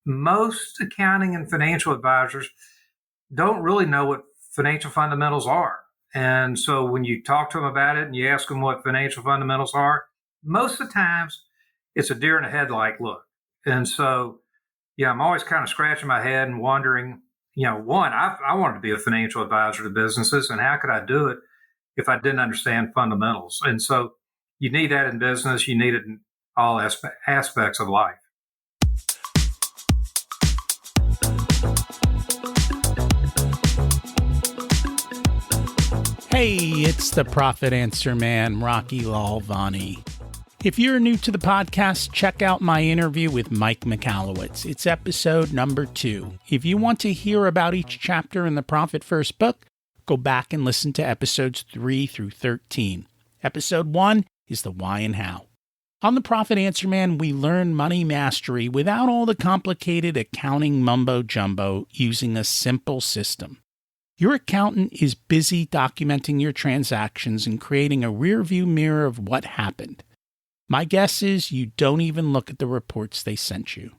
most accounting and financial advisors don't really know what financial fundamentals are. And so when you talk to them about it and you ask them what financial fundamentals are, most of the times it's a deer in the headlight look. And so, yeah, I'm always kind of scratching my head and wondering, one, I wanted to be a financial advisor to businesses, and how could I do it if I didn't understand fundamentals? And so you need that in business. You need it in all aspects of life. Hey, it's the Profit Answer Man, Rocky Lalvani. If you're new to the podcast, check out my interview with Mike Michalowicz. It's episode number 2. If you want to hear about each chapter in the Profit First book, go back and listen to episodes 3 through 13. Episode 1 is the why and how. On the Profit Answer Man, we learn money mastery without all the complicated accounting mumbo-jumbo using a simple system. Your accountant is busy documenting your transactions and creating a rearview mirror of what happened. My guess is you don't even look at the reports they sent you.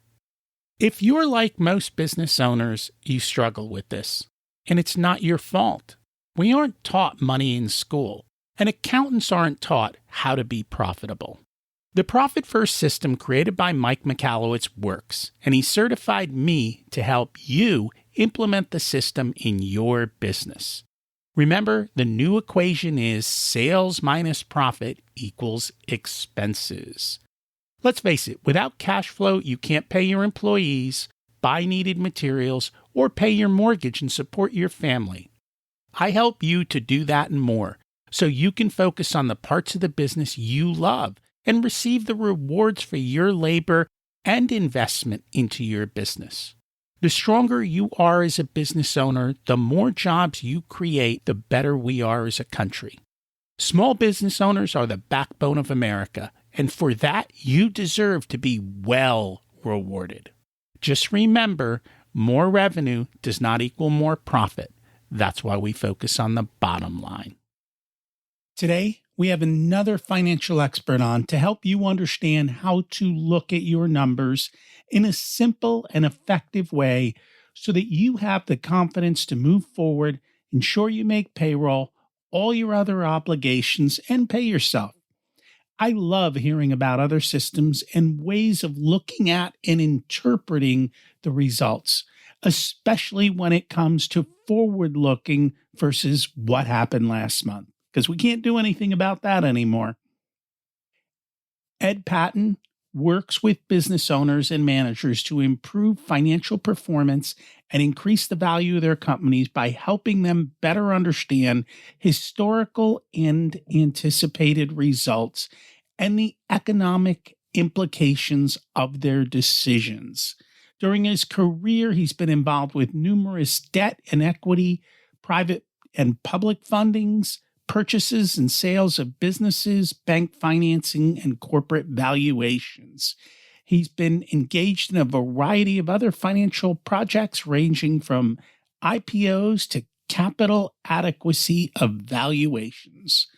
If you're like most business owners, you struggle with this, and it's not your fault. We aren't taught money in school, and accountants aren't taught how to be profitable. The Profit First system created by Mike Michalowicz works, and he certified me to help you implement the system in your business. Remember, the new equation is sales minus profit equals expenses. Let's face it, without cash flow, you can't pay your employees, buy needed materials, or pay your mortgage and support your family. I help you to do that and more, so you can focus on the parts of the business you love and receive the rewards for your labor and investment into your business. The stronger you are as a business owner, the more jobs you create, the better we are as a country. Small business owners are the backbone of America, and for that, you deserve to be well rewarded. Just remember, more revenue does not equal more profit. That's why we focus on the bottom line. Today, we have another financial expert on to help you understand how to look at your numbers in a simple and effective way so that you have the confidence to move forward, ensure you make payroll, all your other obligations, and pay yourself. I love hearing about other systems and ways of looking at and interpreting the results, especially when it comes to forward-looking versus what happened last month, because we can't do anything about that anymore. Ed Patton works with business owners and managers to improve financial performance and increase the value of their companies by helping them better understand historical and anticipated results and the economic implications of their decisions. During his career, he's been involved with numerous debt and equity, private and public fundings, purchases and sales of businesses, bank financing, and corporate valuations. He's been engaged in a variety of other financial projects ranging from IPOs to capital adequacy evaluations.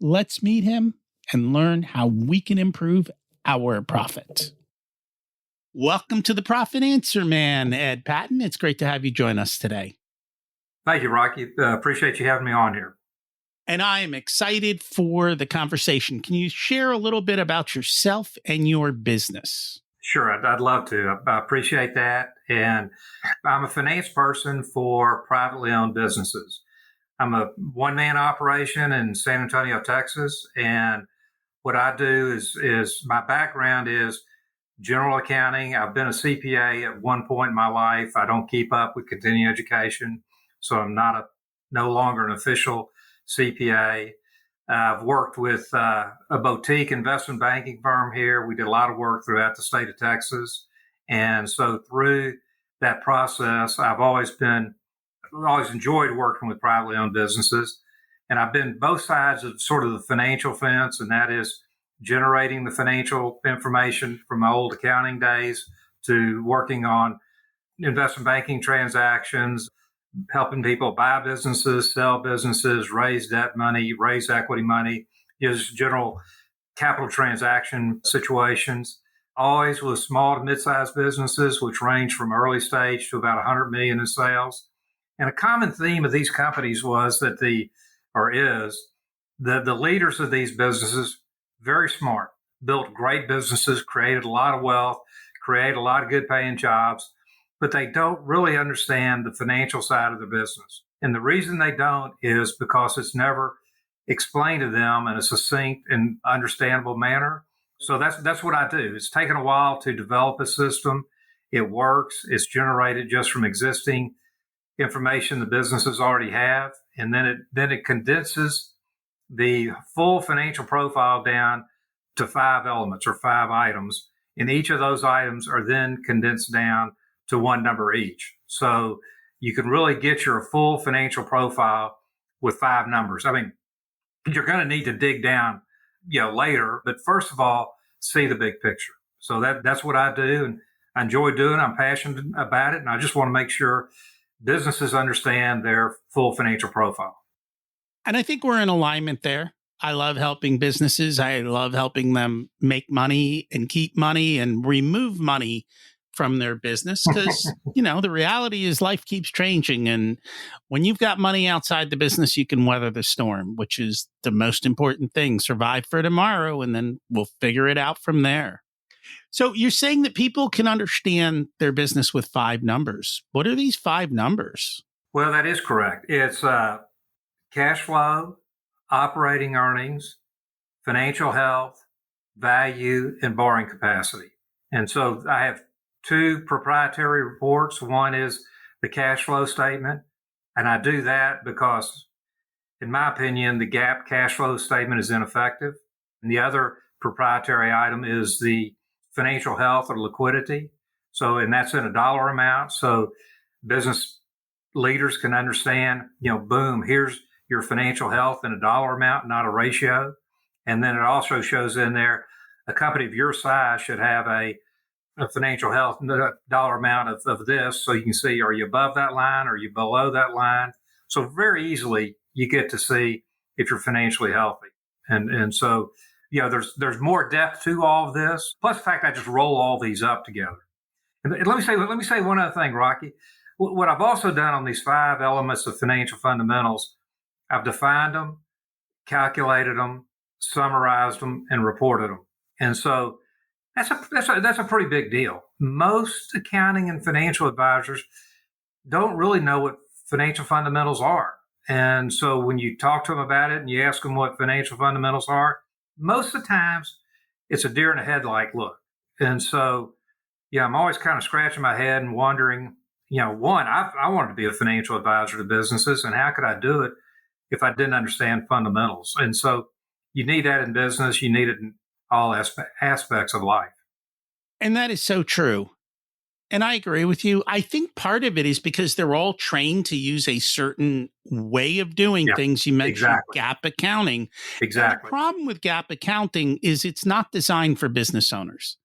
Let's meet him and learn how we can improve our profit. Welcome to the Profit Answer Man, Ed Patton. It's great to have you join us today. Thank you, Rocky. Appreciate you having me on here. And I am excited for the conversation. Can you share a little bit about yourself and your business? Sure, I'd love to. I appreciate that. And I'm a finance person for privately owned businesses. I'm a one-man operation in San Antonio, Texas. And what I do is my background is general accounting. I've been a CPA at one point in my life. I don't keep up with continuing education, so I'm no longer an official CPA. I've worked with a boutique investment banking firm here. We did a lot of work throughout the state of Texas. And so through that process, I've always enjoyed working with privately owned businesses. And I've been both sides of sort of the financial fence, and that is generating the financial information from my old accounting days to working on investment banking transactions, helping people buy businesses, sell businesses, raise debt money, raise equity money, just general capital transaction situations. always with small to mid-sized businesses, which range from early stage to about 100 million in sales. And a common theme of these companies was that the leaders of these businesses, very smart, built great businesses, created a lot of wealth, created a lot of good paying jobs, but they don't really understand the financial side of the business. And the reason they don't is because it's never explained to them in a succinct and understandable manner. So that's what I do. It's taken a while to develop a system. It works. It's generated just from existing information the businesses already have. And then it condenses the full financial profile down to 5 elements or 5 items. And each of those items are then condensed down to one number each. So you can really get your full financial profile with 5 numbers. I mean, you're going to need to dig down, later, but first of all, see the big picture. So that's what I do, and I enjoy doing it. I'm passionate about it, and I just want to make sure businesses understand their full financial profile. And I think we're in alignment there. I love helping businesses. I love helping them make money and keep money and remove money from their business because, the reality is life keeps changing. And when you've got money outside the business, you can weather the storm, which is the most important thing. Survive for tomorrow, and then we'll figure it out from there. So you're saying that people can understand their business with 5 numbers. What are these 5 numbers? Well, that is correct. It's cash flow, operating earnings, financial health, value, and borrowing capacity. And so I have 2 proprietary reports. One is the cash flow statement. And I do that because, in my opinion, the GAAP cash flow statement is ineffective. And the other proprietary item is the financial health or liquidity. And that's in a dollar amount. So business leaders can understand, boom, here's your financial health in a dollar amount, not a ratio. And then it also shows in there a company of your size should have a financial health dollar amount of this. So you can see, are you above that line? Are you below that line? So very easily you get to see if you're financially healthy. And so, there's more depth to all of this. Plus the fact I just roll all these up together. And let me say one other thing, Rocky. What I've also done on these 5 elements of financial fundamentals, I've defined them, calculated them, summarized them, and reported them. And so that's a pretty big deal. Most accounting and financial advisors don't really know what financial fundamentals are. And so when you talk to them about it and you ask them what financial fundamentals are, most of the times it's a deer in the headlight look. And so, I'm always kind of scratching my head and wondering, one, I wanted to be a financial advisor to businesses, and how could I do it if I didn't understand fundamentals? And so you need that in business. You need it in all aspects of life. And that is so true. And I agree with you. I think part of it is because they're all trained to use a certain way of doing things. You mentioned GAAP accounting. Exactly. The problem with GAAP accounting is it's not designed for business owners.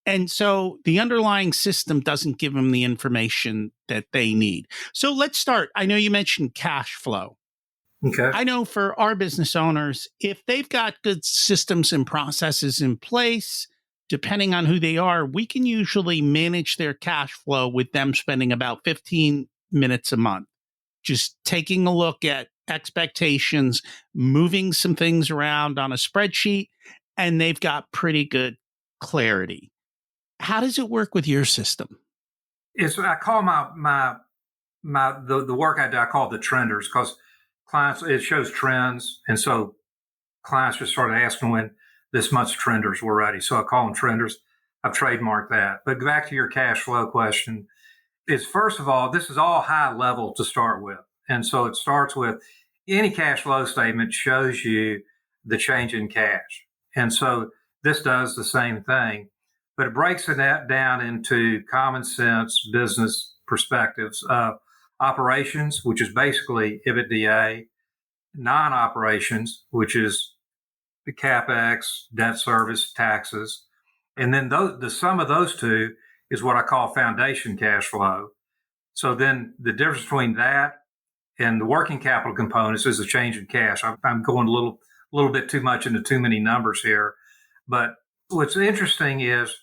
And so the underlying system doesn't give them the information that they need. So let's start. I know you mentioned cash flow. Okay. I know for our business owners, if they've got good systems and processes in place, depending on who they are, we can usually manage their cash flow with them spending about 15 minutes a month, just taking a look at expectations, moving some things around on a spreadsheet, and they've got pretty good clarity. How does it work with your system? I call the work I do, I call it the trenders, because clients, it shows trends. And so clients just started asking when this month's trenders were ready. So I call them trenders. I've trademarked that. But back to your cash flow question is, first of all, this is all high level to start with. And so it starts with any cash flow statement shows you the change in cash. And so this does the same thing, but it breaks it down into common sense business perspectives of operations, which is basically EBITDA, non-operations, which is the CapEx, debt service, taxes. And then the sum of those two is what I call foundation cash flow. So then the difference between that and the working capital components is the change in cash. I'm going a little bit too much into too many numbers here. But what's interesting is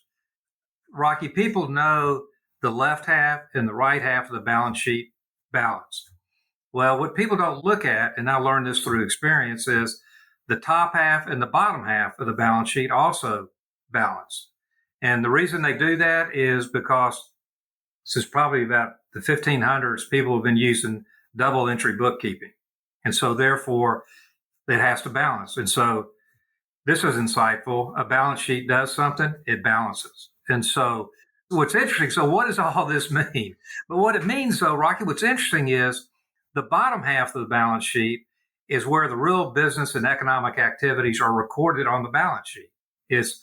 Rocky, people know the left half and the right half of the balance sheet balanced. Well, what people don't look at, and I learned this through experience, is the top half and the bottom half of the balance sheet also balance. And the reason they do that is because since probably about the 1500s, people have been using double entry bookkeeping. And so therefore it has to balance. And so this is insightful. A balance sheet does something, it balances. And so what's interesting, so what does all this mean? But what it means though, Rocky, what's interesting is the bottom half of the balance sheet is where the real business and economic activities are recorded on the balance sheet. Is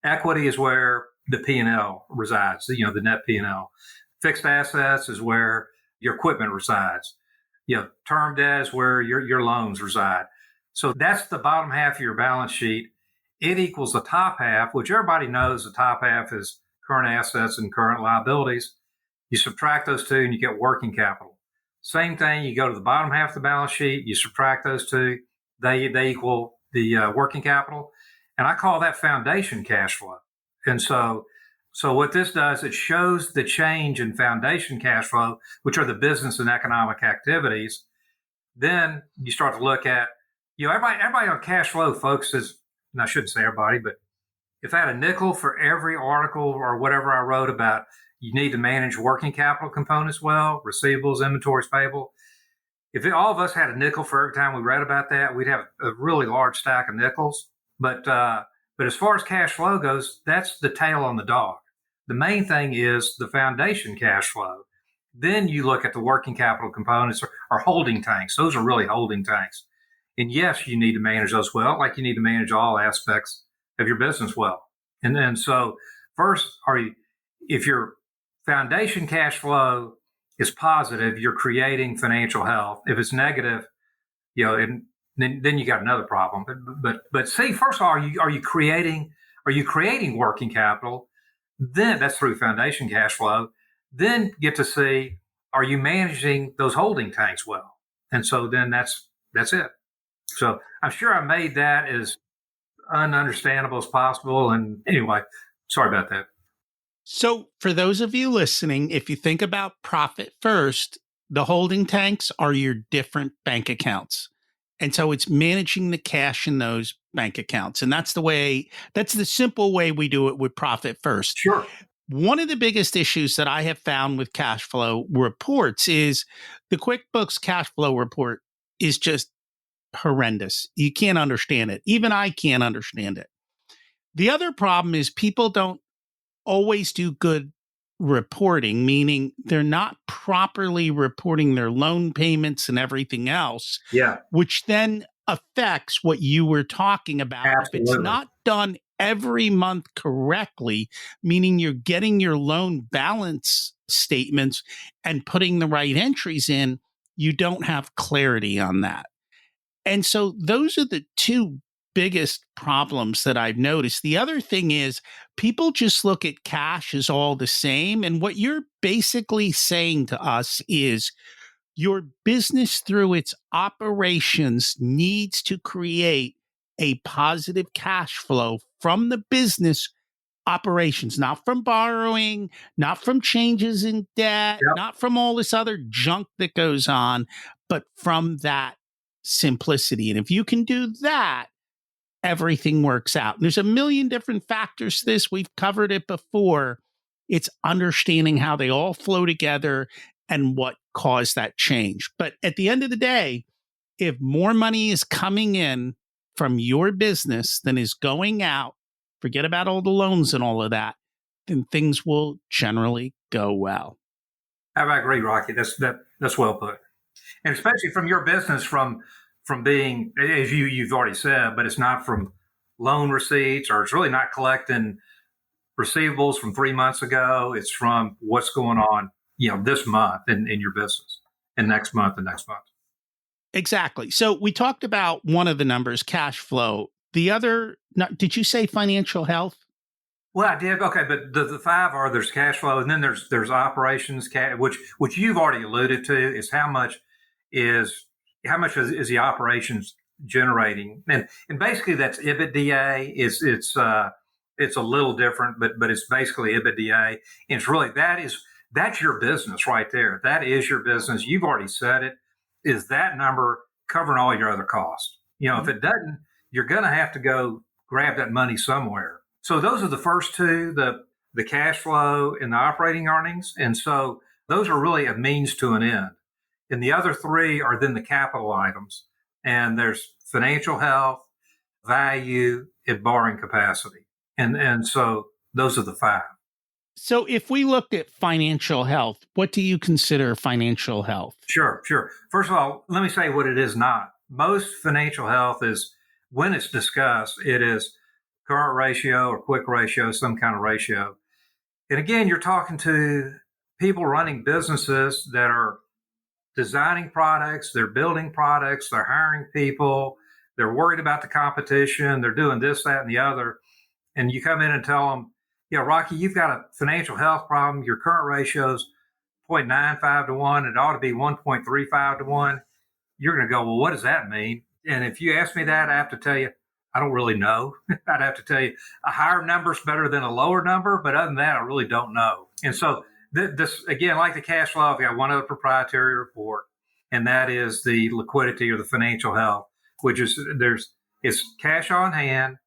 equity is where the P&L resides, the net P&L. Fixed assets is where your equipment resides. Term debt is where your loans reside. So that's the bottom half of your balance sheet. It equals the top half, which everybody knows the top half is current assets and current liabilities. You subtract those two and you get working capital. Same thing, you go to the bottom half of the balance sheet, you subtract those two, they equal the working capital. And I call that foundation cash flow. And so what this does, it shows the change in foundation cash flow, which are the business and economic activities. Then you start to look at, everybody on cash flow focuses, and I shouldn't say everybody, but if I had a nickel for every article or whatever I wrote about, you need to manage working capital components well, receivables, inventories, payable. If all of us had a nickel for every time we read about that, we'd have a really large stack of nickels. But as far as cash flow goes, that's the tail on the dog. The main thing is the foundation cash flow. Then you look at the working capital components or holding tanks. Those are really holding tanks. And yes, you need to manage those well, like you need to manage all aspects of your business well. And then so first, if your foundation cash flow is positive, you're creating financial health. If it's negative, then you got another problem. But see, first of all, are you creating working capital? Then that's through foundation cash flow. Then get to see, are you managing those holding tanks well? And so then that's it. So I'm sure I made that as ununderstandable as possible. And anyway, sorry about that. So for those of you listening, if you think about profit first, the holding tanks are your different bank accounts. And so it's managing the cash in those bank accounts. And that's the simple way we do it with profit first. Sure. One of the biggest issues that I have found with cash flow reports is the QuickBooks cash flow report is just horrendous. You can't understand it. Even I can't understand it. The other problem is people don't always do good reporting, meaning they're not properly reporting their loan payments and everything else, which then affects what you were talking about. Absolutely. If it's not done every month correctly, meaning you're getting your loan balance statements and putting the right entries in, you don't have clarity on that. And so those are the two biggest problems that I've noticed. The other thing is people just look at cash as all the same. And what you're basically saying to us is your business through its operations needs to create a positive cash flow from the business operations, not from borrowing, not from changes in debt, not from all this other junk that goes on, but from that simplicity. And if you can do that, everything works out. And there's a million different factors to this. We've covered it before. It's understanding how they all flow together and what caused that change. But at the end of the day, if more money is coming in from your business than is going out, forget about all the loans and all of that, then things will generally go well. I agree, Rocky. That's well put. And especially from your business, from being, as you've already said, but it's not from loan receipts, or it's really not collecting receivables from 3 months ago. It's from what's going on, this month in your business, and next month and next month. Exactly. So we talked about one of the numbers, cash flow. The other, did you say financial health? Well, I did. Okay, but the five are, there's cash flow, and then there's operations, which you've already alluded to, is how much is the operations generating, and basically that's EBITDA. It's It's a little different, but it's basically EBITDA. And it's really that's your business right there. That is your business. You've already said it. Is that number covering all your other costs? If it doesn't, you're going to have to go grab that money somewhere. So those are the first two, the cash flow and the operating earnings. And so those are really a means to an end. And the other three are then the capital items. And there's financial health, value, and borrowing capacity. And so those are the five. So if we looked at financial health, what do you consider financial health? Sure. First of all, let me say what it is not. Most financial health is, when it's discussed, it is current ratio or quick ratio, some kind of ratio. And again, you're talking to people running businesses that are designing products, they're building products, they're hiring people, they're worried about the competition, they're doing this, that, and the other. And you come in and tell them, Rocky, you've got a financial health problem. Your current ratio is 0.95 to 1. It ought to be 1.35 to 1. You're going to go, well, what does that mean? And if you ask me that, I have to tell you, I don't really know. I'd have to tell you a higher number is better than a lower number. But other than that, I really don't know. And so this, again, like the cash flow, I've got one other proprietary report, and that is the liquidity or the financial health, which is it's cash on hand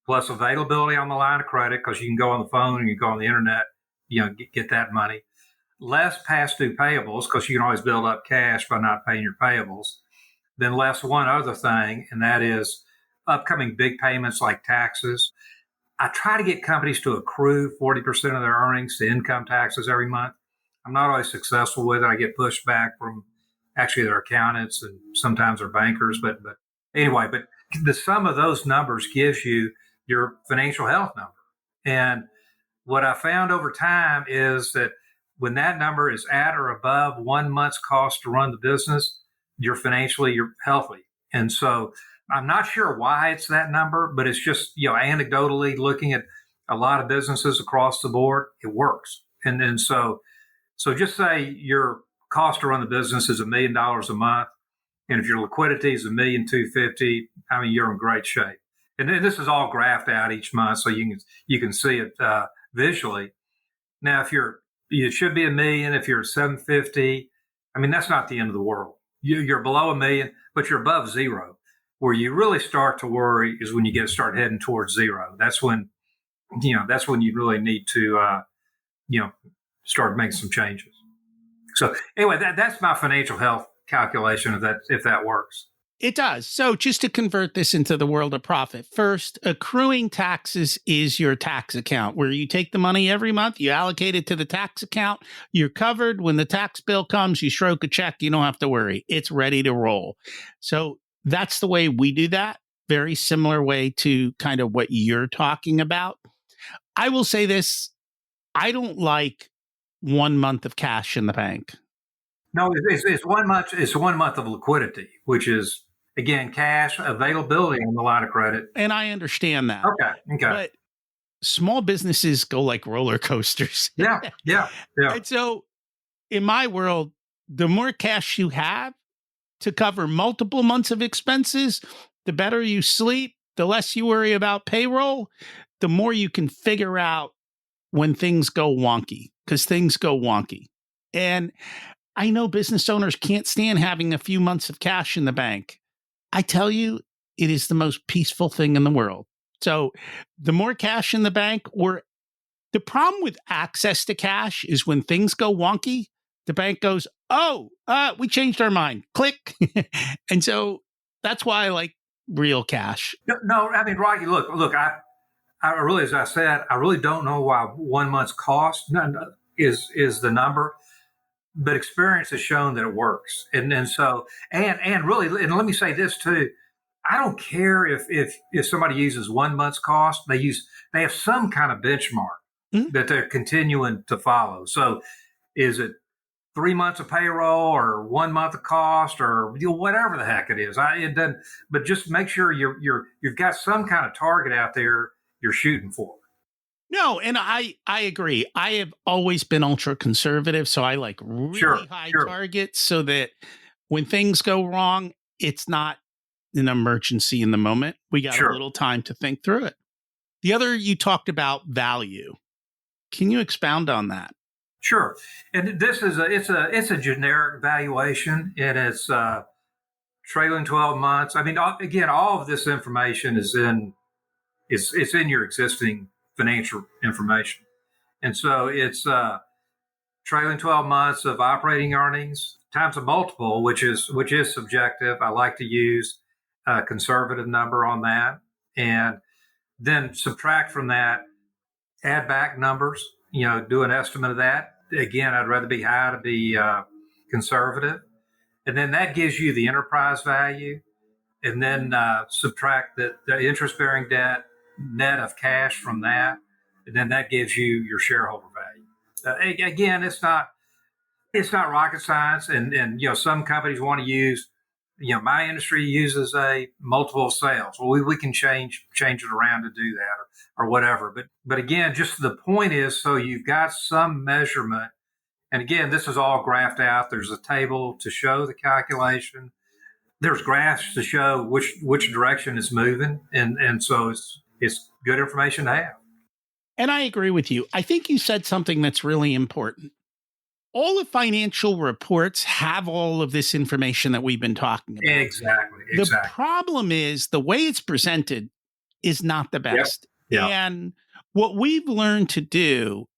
plus availability on the line of credit, because you can go on the phone and you can go on the internet, get that money. Less past due payables, because you can always build up cash by not paying your payables. Then less one other thing, and that is upcoming big payments like taxes. I try to get companies to accrue 40% of their earnings to income taxes every month. I'm not always successful with it. I get pushback from actually their accountants and sometimes their bankers. But anyway, but the sum of those numbers gives you your financial health number. And what I found over time is that when that number is at or above 1 month's cost to run the business, you're healthy. And so I'm not sure why it's that number, but it's just, anecdotally looking at a lot of businesses across the board, it works. And so just say your cost to run the business is $1 million a month. And if your liquidity is $1,250,000, I mean, you're in great shape. And this is all graphed out each month, so you can see it visually. Now, if it should be $1 million. If you're at 750, I mean, that's not the end of the world. You're below $1 million, but you're above zero. Where you really start to worry is when you start heading towards zero. That's when you really need to, start making some changes. So anyway, that's my financial health calculation if that works. It does. So just to convert this into the world of profit, first, accruing taxes is your tax account where you take the money every month, you allocate it to the tax account, you're covered. When the tax bill comes, you stroke a check, you don't have to worry. It's ready to roll. So that's the way we do that. Very similar way to kind of what you're talking about. I will say this, I don't like 1 month of cash in the bank. No, it's 1 month. It's 1 month of liquidity, which is, again, cash availability on the line of credit. And I understand that. Okay. But small businesses go like roller coasters. Yeah. And so in my world, the more cash you have to cover multiple months of expenses, the better you sleep, the less you worry about payroll, the more you can figure out when things go wonky, because things go wonky. And I know business owners can't stand having a few months of cash in the bank. I tell you, it is the most peaceful thing in the world. So the more cash in the bank, or the problem with access to cash is when things go wonky, the bank goes, we changed our mind. Click. And so that's why I like real cash. No, I mean, Rocky, look, I really, as I said, I really don't know why 1 month's cost is the number. But experience has shown that it works. And so, and really, and let me say this too, I don't care if somebody uses 1 month's cost, they have some kind of benchmark that they're continuing to follow. So is it 3 months of payroll or 1 month of cost or whatever the heck it is? It doesn't, but just make sure you've got some kind of target out there you're shooting for. No, and I agree. I have always been ultra conservative, so I like really high targets so that when things go wrong, it's not an emergency in the moment. We got a little time to think through it. The other, you talked about value. Can you expound on that? Sure. And this is it's a generic valuation, and it's trailing 12 months. I mean, again, all of this information is it's in your existing financial information. And so it's trailing 12 months of operating earnings times a multiple, which is subjective. I like to use a conservative number on that, and then subtract from that, add back numbers, do an estimate of that. Again, I'd rather be high to be conservative. And then that gives you the enterprise value. And then subtract the interest bearing debt net of cash from that. And then that gives you your shareholder value. Again, it's not rocket science. And some companies want to use, my industry uses a multiple of sales. Well, we can change it around to do that or whatever. But again, just the point is, so you've got some measurement. And again, this is all graphed out. There's a table to show the calculation. There's graphs to show which direction it's moving. And so it's good information to have. And I agree with you. I think you said something that's really important. All the financial reports have all of this information that we've been talking about. Exactly. The problem is the way it's presented is not the best. Yep. And what we've learned to do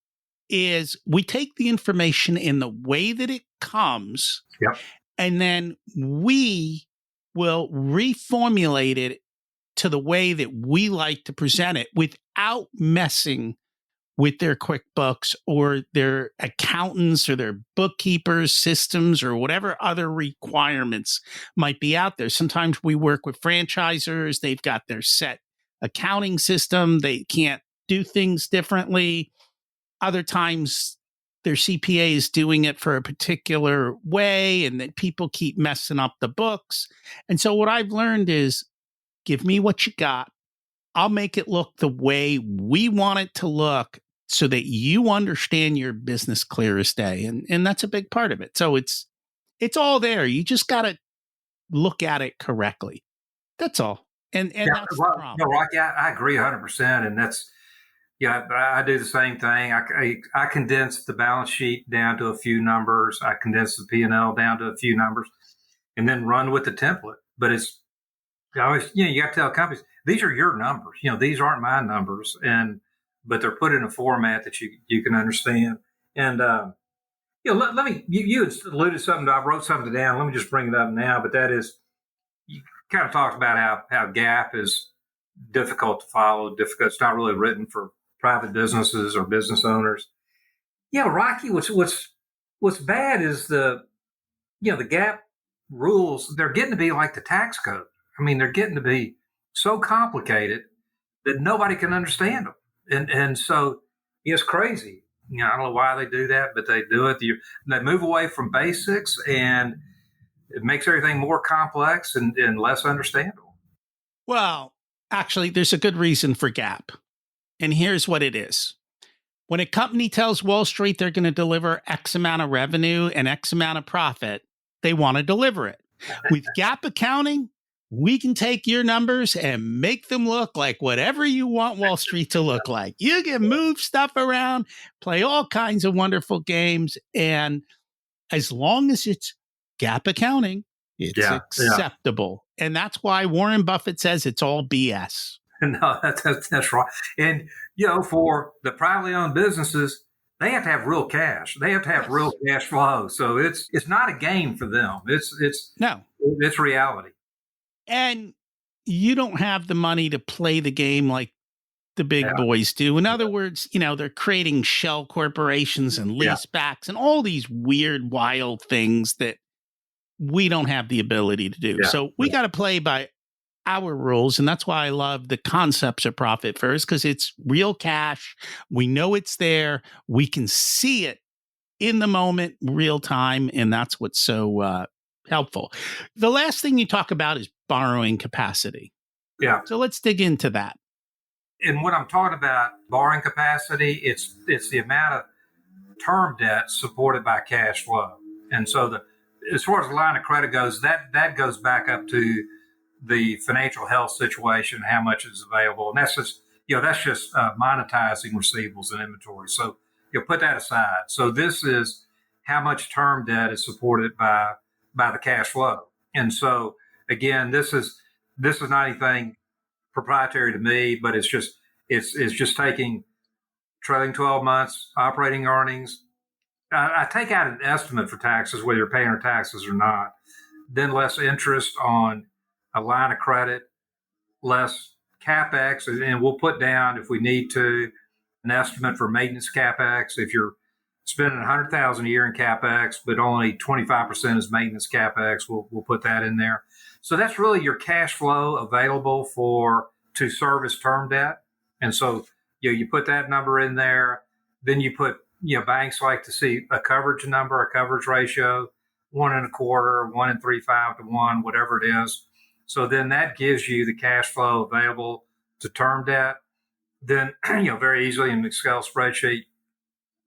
is we take the information in the way that it comes, yep, and then we will reformulate it to the way that we like to present it without messing with their QuickBooks or their accountants or their bookkeepers systems or whatever other requirements might be out there. Sometimes we work with franchisors. They've got their set accounting system. They can't do things differently. Other times their CPA is doing it for a particular way, and that people keep messing up the books. And so what I've learned is, give me what you got. I'll make it look the way we want it to look so that you understand your business clear as day. And that's a big part of it. So it's all there. You just got to look at it correctly. That's all. And that's the problem. No, Rocky, I agree 100%. And that's, I do the same thing. I condense the balance sheet down to a few numbers. I condense the P&L down to a few numbers, and then run with the template. But it's always, you got to tell companies, these are your numbers. These aren't my numbers, but they're put in a format that you can understand. And let me. You had alluded to something. I wrote something down. Let me just bring it up now. But that is, you kind of talked about how GAAP is difficult to follow. Difficult. It's not really written for private businesses or business owners. Rocky, what's bad is the GAAP rules, they're getting to be like the tax code. I mean, they're getting to be so complicated that nobody can understand them. And so it's crazy. I don't know why they do that, but they do it. They move away from basics, and it makes everything more complex and less understandable. Well, actually, there's a good reason for GAAP. And here's what it is. When a company tells Wall Street they're going to deliver X amount of revenue and X amount of profit, they want to deliver it. With GAAP accounting, we can take your numbers and make them look like whatever you want Wall Street to look like. You can move stuff around, play all kinds of wonderful games. And as long as it's GAAP accounting, it's acceptable. Yeah. And that's why Warren Buffett says it's all BS. No, that's right. And, for the privately owned businesses, they have to have real cash. They have to have real cash flow. So it's not a game for them. It's reality. And you don't have the money to play the game like the big boys do. In other words, they're creating shell corporations and leasebacks and all these weird, wild things that we don't have the ability to do. Yeah. So we got to play by our rules. And that's why I love the concepts of Profit First, because it's real cash. We know it's there. We can see it in the moment, real time. And that's what's so helpful. The last thing you talk about is borrowing capacity. Yeah. So let's dig into that. And when I'm talking about borrowing capacity, it's the amount of term debt supported by cash flow. And so as far as the line of credit goes, that goes back up to the financial health situation, how much is available. And that's just monetizing receivables and inventory. So you'll put that aside. So this is how much term debt is supported by the cash flow. And so again, this is not anything proprietary to me, but it's just taking trailing 12 months operating earnings. I take out an estimate for taxes, whether you're paying your taxes or not, then less interest on a line of credit, less CapEx, and we'll put down, if we need to, an estimate for maintenance CapEx. If you're spending $100,000 a year in CapEx, but only 25% is maintenance CapEx, we'll put that in there. So that's really your cash flow available to service term debt. And so you put that number in there. Then you put, banks like to see a coverage number, a coverage ratio, 1.25, 1.35 to 1, whatever it is. So then that gives you the cash flow available to term debt. Then, very easily in the Excel spreadsheet,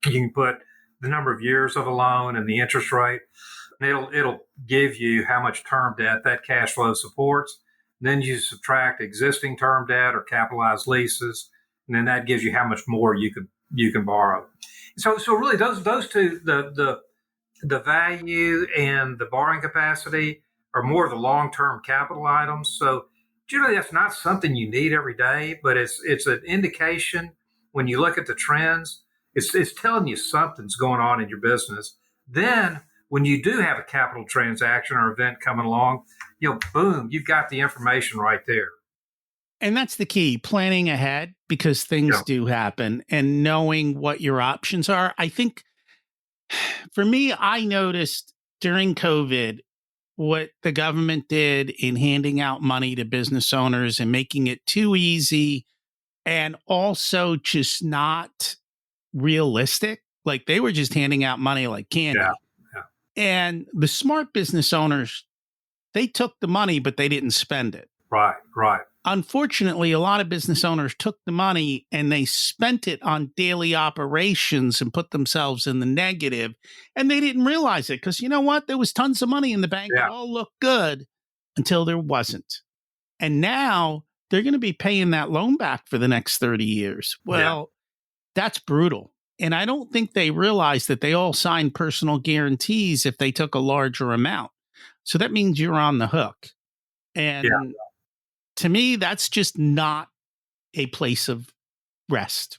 you can put the number of years of a loan and the interest rate. And it'll give you how much term debt that cash flow supports. Then you subtract existing term debt or capitalized leases, and then that gives you how much more you can borrow. So really those two, the value and the borrowing capacity, are more of the long-term capital items. So generally that's not something you need every day, but it's an indication when you look at the trends. It's telling you something's going on in your business. Then when you do have a capital transaction or event coming along, boom, you've got the information right there. And that's the key, planning ahead, because things do happen, and knowing what your options are. I think for me, I noticed during COVID what the government did in handing out money to business owners and making it too easy, and also just not realistic. Like they were just handing out money like candy. Yeah. And the smart business owners, they took the money, but they didn't spend it. Right. Unfortunately, a lot of business owners took the money and they spent it on daily operations and put themselves in the negative. And they didn't realize it because, you know what? There was tons of money in the bank. Yeah. It all looked good until there wasn't. And now they're going to be paying that loan back for the next 30 years. Well, that's brutal. And I don't think they realize that they all signed personal guarantees if they took a larger amount. So that means you're on the hook. And to me, that's just not a place of rest.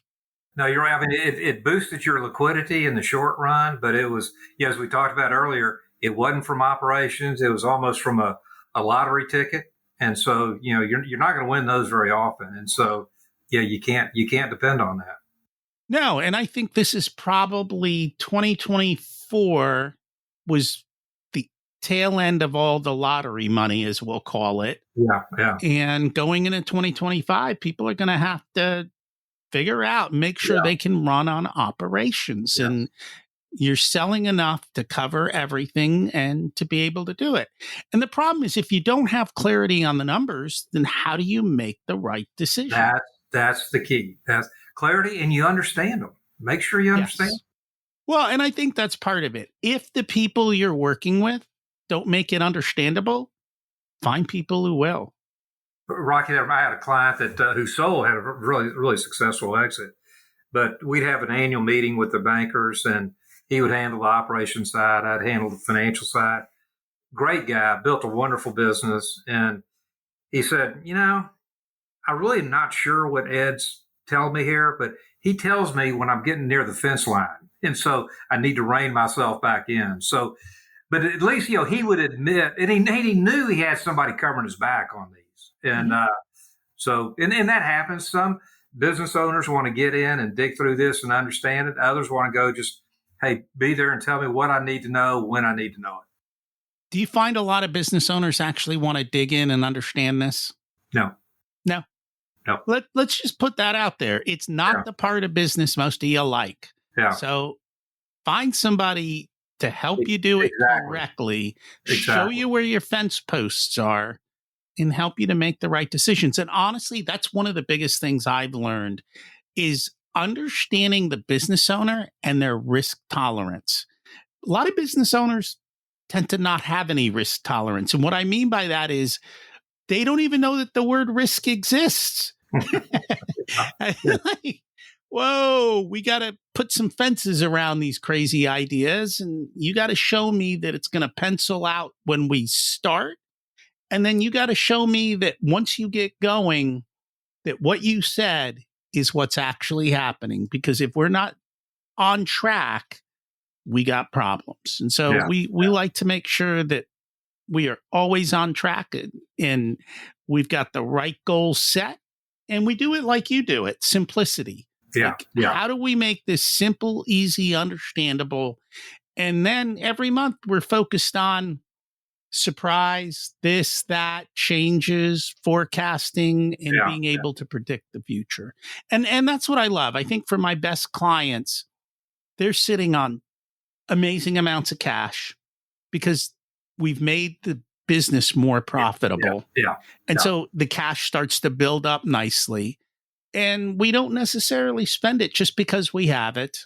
No, you're right. I mean, it boosted your liquidity in the short run, but it was, as we talked about earlier, it wasn't from operations. It was almost from a lottery ticket. And so, you're not going to win those very often. And so, you can't depend on that. No, and I think this is probably 2024 was the tail end of all the lottery money, as we'll call it. Yeah. And going into 2025, people are going to have to figure out, make sure they can run on operations. And you're selling enough to cover everything and to be able to do it. And the problem is, if you don't have clarity on the numbers, then how do you make the right decision? That's the key. That's clarity, and you understand them. Make sure you understand. Yes. Well, and I think that's part of it. If the people you're working with don't make it understandable, find people who will. Rocky, I had a client that who sold had a really, really successful exit, but we'd have an annual meeting with the bankers, and he would handle the operations side. I'd handle the financial side. Great guy, built a wonderful business. And he said, I really am not sure what Ed's telling me here, but he tells me when I'm getting near the fence line. And so I need to rein myself back in. So, but at least, he would admit, and he knew he had somebody covering his back on these. And so that happens. Some business owners want to get in and dig through this and understand it. Others want to go just, hey, be there and tell me what I need to know when I need to know it. Do you find a lot of business owners actually want to dig in and understand this? No. Let's just put that out there. It's not the part of business most of you like. Yeah. So find somebody to help you do it correctly, show you where your fence posts are, and help you to make the right decisions. And honestly, that's one of the biggest things I've learned is understanding the business owner and their risk tolerance. A lot of business owners tend to not have any risk tolerance. And what I mean by that is they don't even know that the word risk exists. Like, whoa, we got to put some fences around these crazy ideas. And you got to show me that it's going to pencil out when we start. And then you got to show me that once you get going, that what you said is what's actually happening. Because if we're not on track, we got problems. And so we like to make sure that we are always on track and we've got the right goals set. And we do it like you do it, simplicity. How do we make this simple, easy, understandable? And then every month we're focused on surprise, this, that, changes, forecasting, and being able to predict the future. And that's what I love. I think for my best clients, they're sitting on amazing amounts of cash because we've made the business more profitable. And so the cash starts to build up nicely. And we don't necessarily spend it just because we have it.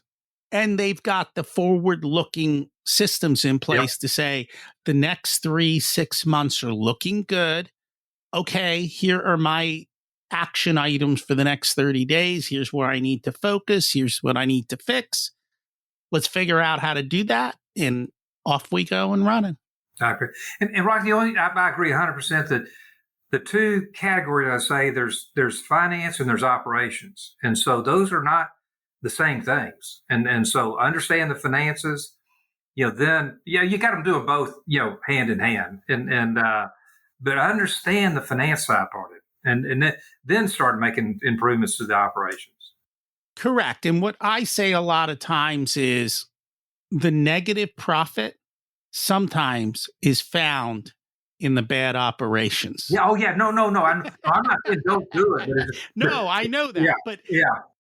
And they've got the forward-looking systems in place to say the next 3-6 months are looking good. Okay, here are my action items for the next 30 days. Here's where I need to focus. Here's what I need to fix. Let's figure out how to do that. And off we go and running. I agree. And Rocky, I agree 100% that the two categories I say there's finance and there's operations. And so those are not the same things. And so understand the finances, then, you got to do them both, hand in hand. But understand the finance side part of it and then start making improvements to the operations. Correct. And what I say a lot of times is the negative profit sometimes is found in the bad operations. Yeah. Oh, yeah. No. I'm not saying don't do it. No, I know that. But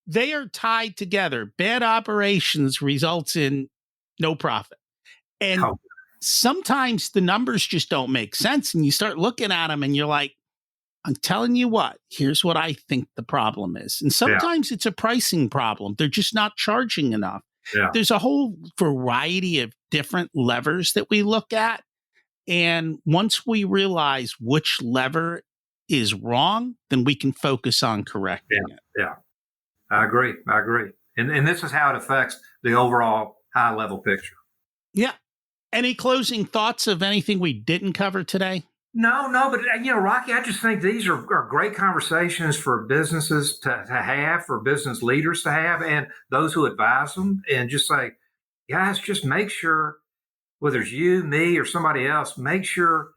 they are tied together. Bad operations results in no profit. And sometimes the numbers just don't make sense. And you start looking at them and you're like, I'm telling you what, here's what I think the problem is. And sometimes it's a pricing problem. They're just not charging enough. There's a whole variety of different levers that we look at. And once we realize which lever is wrong, then we can focus on correcting it. Yeah, I agree. And this is how it affects the overall high level picture. Yeah. Any closing thoughts of anything we didn't cover today? No, but Rocky, I just think these are great conversations for businesses to have, for business leaders to have, and those who advise them. And just say, guys, just make sure, whether it's you, me, or somebody else, make sure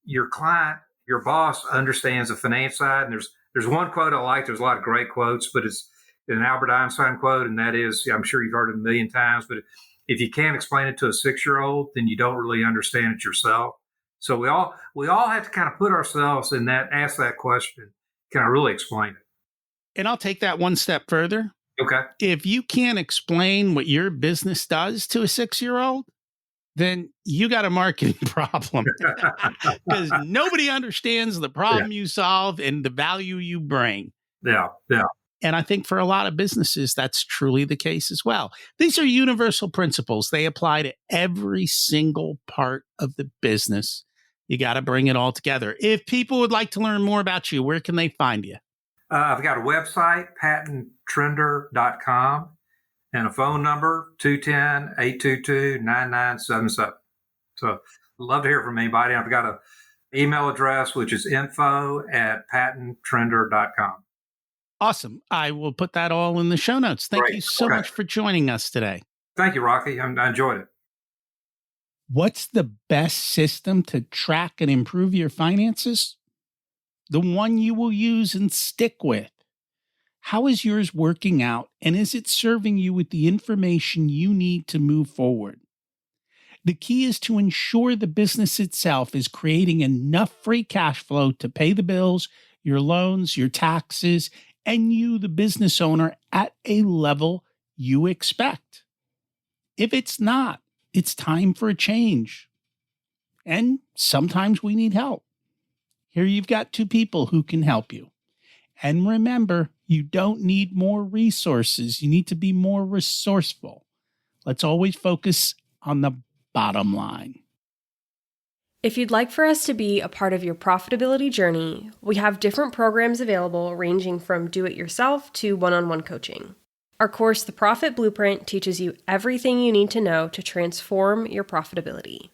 your client, your boss, understands the finance side. And there's one quote I like. There's a lot of great quotes, but it's an Albert Einstein quote, and that is, I'm sure you've heard it a million times, but if you can't explain it to a 6-year-old, then you don't really understand it yourself. So we all have to kind of put ourselves in that, ask that question. Can I really explain it? And I'll take that one step further. Okay. If you can't explain what your business does to a 6-year-old, then you got a marketing problem because nobody understands the problem you solve and the value you bring. Yeah. And I think for a lot of businesses, that's truly the case as well. These are universal principles. They apply to every single part of the business. You got to bring it all together. If people would like to learn more about you, where can they find you? I've got a website, pattontrender.com, and a phone number, 210-822-9977. So I'd love to hear from anybody. I've got an email address, which is info@pattontrender.com. Awesome. I will put that all in the show notes. Thank you so much for joining us today. Thank you, Rocky. I enjoyed it. What's the best system to track and improve your finances? The one you will use and stick with. How is yours working out, and is it serving you with the information you need to move forward? The key is to ensure the business itself is creating enough free cash flow to pay the bills, your loans, your taxes, and you, the business owner, at a level you expect. If it's not, it's time for a change. And sometimes we need help. Here you've got two people who can help you. And remember, you don't need more resources. You need to be more resourceful. Let's always focus on the bottom line. If you'd like for us to be a part of your profitability journey, we have different programs available ranging from do-it-yourself to one-on-one coaching. Our course, The Profit Blueprint, teaches you everything you need to know to transform your profitability.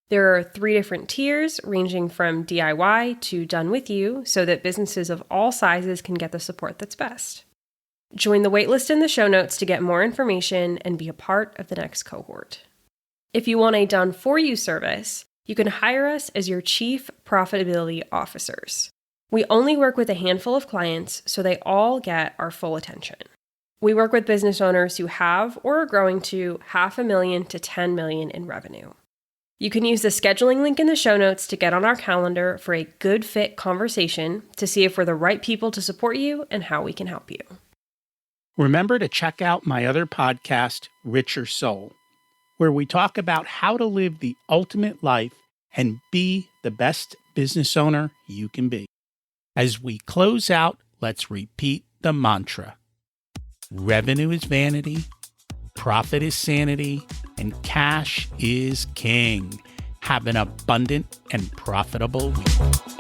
There are 3 different tiers ranging from DIY to done with you so that businesses of all sizes can get the support that's best. Join the waitlist in the show notes to get more information and be a part of the next cohort. If you want a done-for-you service, you can hire us as your Chief Profitability Officers. We only work with a handful of clients, so they all get our full attention. We work with business owners who have or are growing to $500,000 to $10 million in revenue. You can use the scheduling link in the show notes to get on our calendar for a good fit conversation to see if we're the right people to support you and how we can help you. Remember to check out my other podcast, Richer Soul, where we talk about how to live the ultimate life and be the best business owner you can be. As we close out, let's repeat the mantra. Revenue is vanity, profit is sanity, and cash is king. Have an abundant and profitable week.